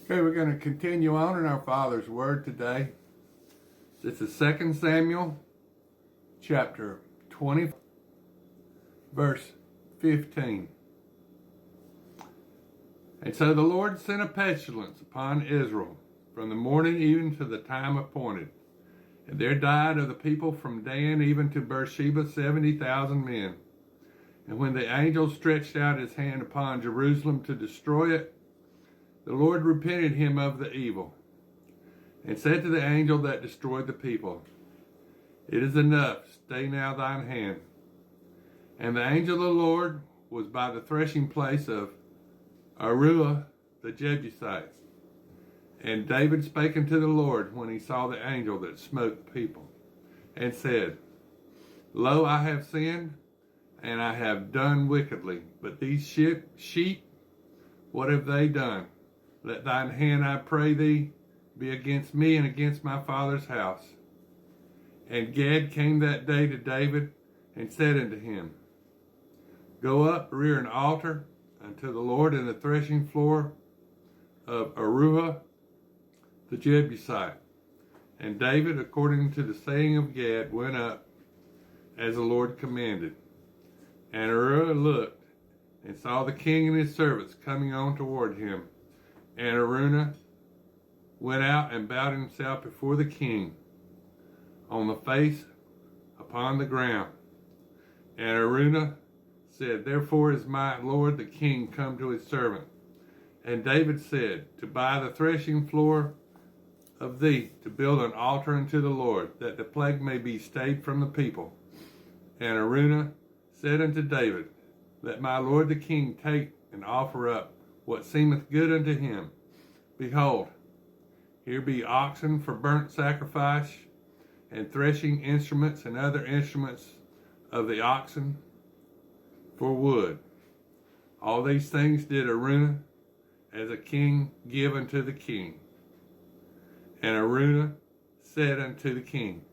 Okay, we're going to continue on in our Father's Word today. This is 2 Samuel chapter 20, verse 15. And so the Lord sent a pestilence upon Israel from the morning even to the time appointed. And there died of the people from Dan even to Beersheba 70,000 men. And when the angel stretched out his hand upon Jerusalem to destroy it, the Lord repented him of the evil, and said to the angel that destroyed the people, It is enough, stay now thine hand. And the angel of the Lord was by the threshing place of Aruah the Jebusite. And David spake unto the Lord when he saw the angel that smote the people, and said, Lo, I have sinned, and I have done wickedly. But these sheep, what have they done? Let thine hand, I pray thee, be against me and against my father's house. And Gad came that day to David and said unto him, Go up, rear an altar unto the Lord in the threshing floor of Aruah the Jebusite. And David, according to the saying of Gad, went up as the Lord commanded. And Aruah looked and saw the king and his servants coming on toward him. And Araunah went out and bowed himself before the king on the face upon the ground. And Araunah said, Therefore is my lord the king come to his servant. And David said, To buy the threshing floor of thee, to build an altar unto the Lord, that the plague may be stayed from the people. And Araunah said unto David, Let my lord the king take and offer up what seemeth good unto him. Behold, here be oxen for burnt sacrifice, and threshing instruments and other instruments of the oxen for wood. All these things did Araunah as a king give unto the king. And Araunah said unto the king,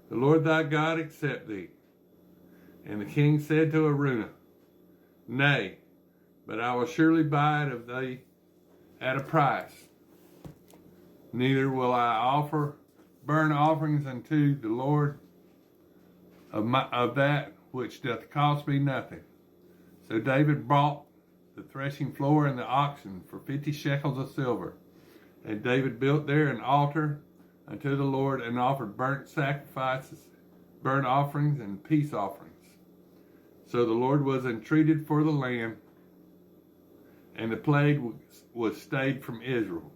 The Lord thy God accept thee. And the king said to Araunah, Nay, but I will surely buy it of thee at a price. Neither will I offer burnt offerings unto the Lord of that which doth cost me nothing. So David bought the threshing floor and the oxen for 50 shekels of silver. And David built there an altar unto the Lord, and offered burnt sacrifices, burnt offerings, and peace offerings. So the Lord was entreated for the land, and the plague was stayed from Israel.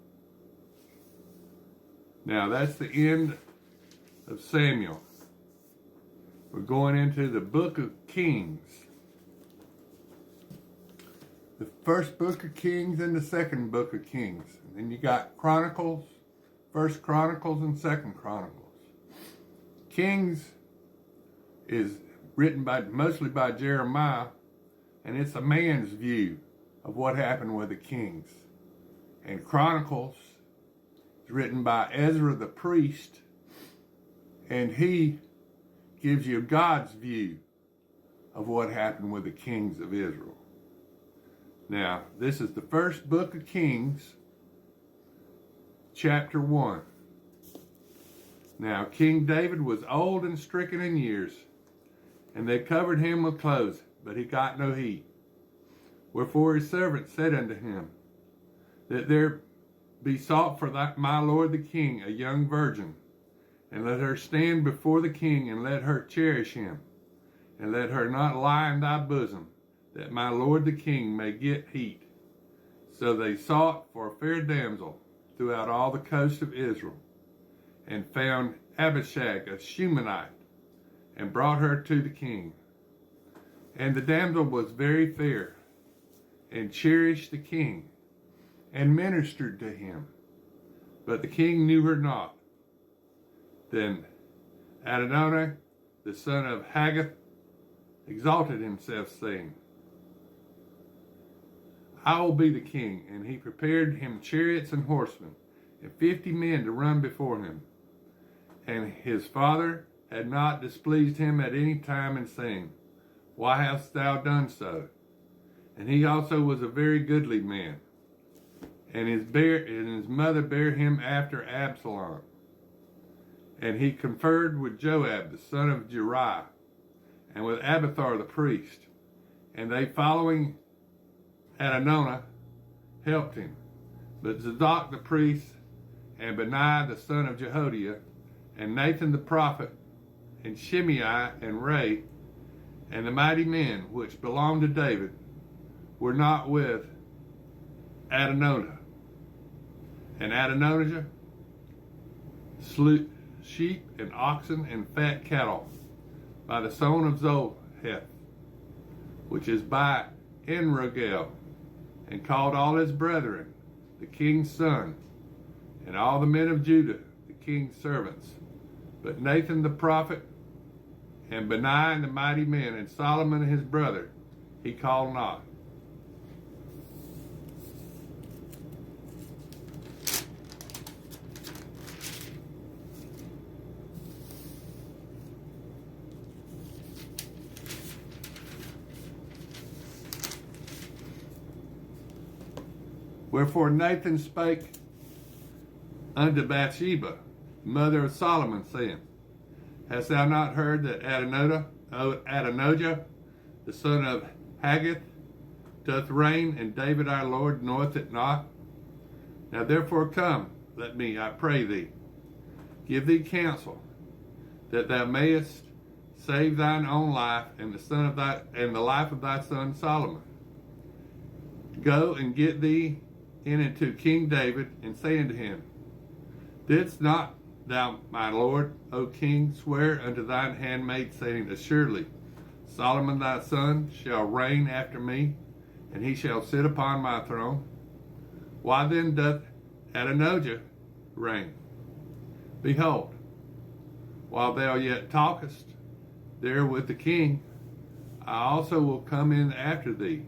Now that's the end of Samuel. We're going into the book of Kings. The first book of Kings and the second book of Kings. And then you got Chronicles, First Chronicles and Second Chronicles. Kings is written mostly by Jeremiah, and it's a man's view of what happened with the kings. And Chronicles is written by Ezra the priest, and he gives you God's view of what happened with the kings of Israel. Now, this is the first book of Kings, chapter 1. Now, King David was old and stricken in years, and they covered him with clothes, but he got no heat. Wherefore his servant said unto him, That there be sought for my lord the king a young virgin, and let her stand before the king, and let her cherish him, and let her not lie in thy bosom, that my lord the king may get heat. So they sought for a fair damsel throughout all the coast of Israel, and found Abishag a Shunammite, and brought her to the king. And the damsel was very fair, and cherished the king, and ministered to him. But the king knew her not. Then Adonijah, the son of Haggith, exalted himself, saying, I will be the king. And he prepared him chariots and horsemen, and 50 men to run before him. And his father had not displeased him at any time in saying, Why hast thou done so? And he also was a very goodly man. and his mother bare him after Absalom. And he conferred with Joab, the son of Jeruiah, and with Abiathar the priest. And they, following Adonijah, helped him. But Zadok the priest, and Benaiah the son of Jehoiada, and Nathan the prophet, and Shimei and Ray, and the mighty men which belonged to David, were not with Adonijah. And Adonijah slew sheep and oxen and fat cattle by the sown of Zoheth, which is by Enrogel, and called all his brethren, the king's son, and all the men of Judah, the king's servants. But Nathan the prophet, and Benaiah and the mighty men, and Solomon his brother, he called not. Wherefore Nathan spake unto Bathsheba, mother of Solomon, saying, Hast thou not heard that Adonijah, the son of Haggith, doth reign, and David our Lord knoweth it not? Now therefore come, let me, I pray thee, give thee counsel, that thou mayest save thine own life and the life of thy son Solomon. Go and get thee in unto King David, and say unto him, Didst not thou, my lord, O king, swear unto thine handmaid, saying, Assuredly, Solomon thy son shall reign after me, and he shall sit upon my throne? Why then doth Adonijah reign? Behold, while thou yet talkest there with the king, I also will come in after thee,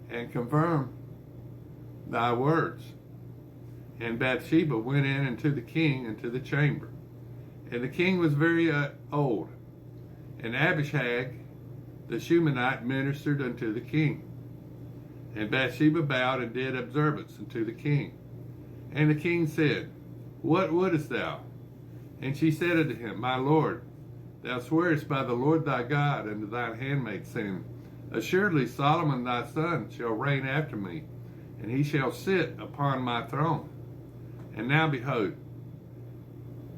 and confirm thy words. And Bathsheba went in unto the king into the chamber. And the king was very old. And Abishag the Shunammite ministered unto the king. And Bathsheba bowed and did observance unto the king. And the king said, What wouldest thou? And she said unto him, My lord, thou swearest by the Lord thy God unto thine handmaid, saying, Assuredly Solomon thy son shall reign after me, and he shall sit upon my throne. And now behold,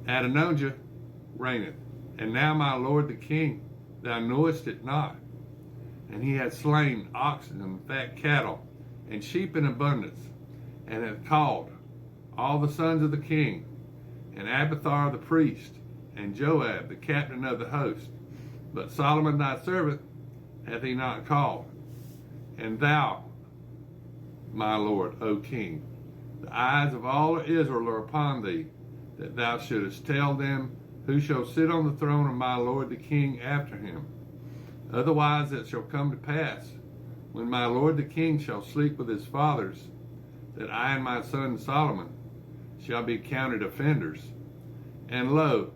Adonijah reigneth. And now, my lord the king, thou knowest it not. And he hath slain oxen and fat cattle, and sheep in abundance, and hath called all the sons of the king, and Abiathar the priest, and Joab the captain of the host. But Solomon thy servant hath he not called. And thou, my lord, O king, the eyes of all Israel are upon thee, that thou shouldest tell them who shall sit on the throne of my lord the king after him. Otherwise it shall come to pass, when my lord the king shall sleep with his fathers, that I and my son Solomon shall be counted offenders. And lo,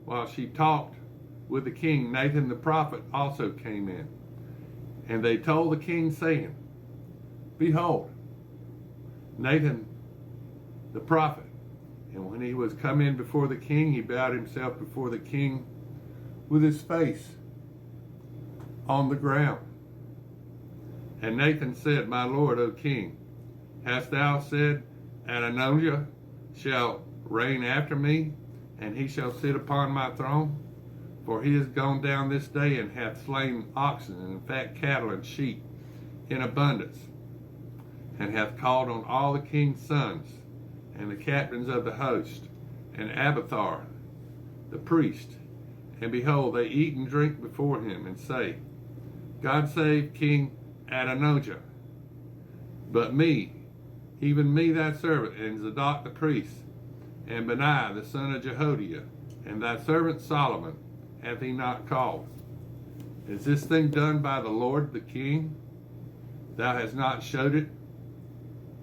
while she talked with the king, Nathan the prophet also came in. And they told the king, saying, Behold, Nathan the prophet. And when he was come in before the king, he bowed himself before the king with his face on the ground. And Nathan said, My lord, O king, hast thou said, Adonijah shall reign after me, and he shall sit upon my throne? For he is gone down this day, and hath slain oxen and fat cattle and sheep in abundance, and hath called on all the king's sons, and the captains of the host, and Abiathar the priest. And behold, they eat and drink before him, and say, God save King Adonijah. But me, even me thy servant, and Zadok the priest, and Benaiah the son of Jehoiada, and thy servant Solomon, hath he not called? Is this thing done by the Lord the king? Thou hast not showed it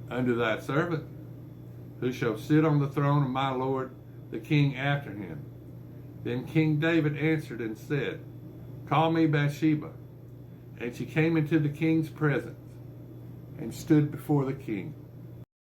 unto thy servant, who shall sit on the throne of my lord the king after him. Then King David answered and said, Call me Bathsheba. And she came into the king's presence, and stood before the king.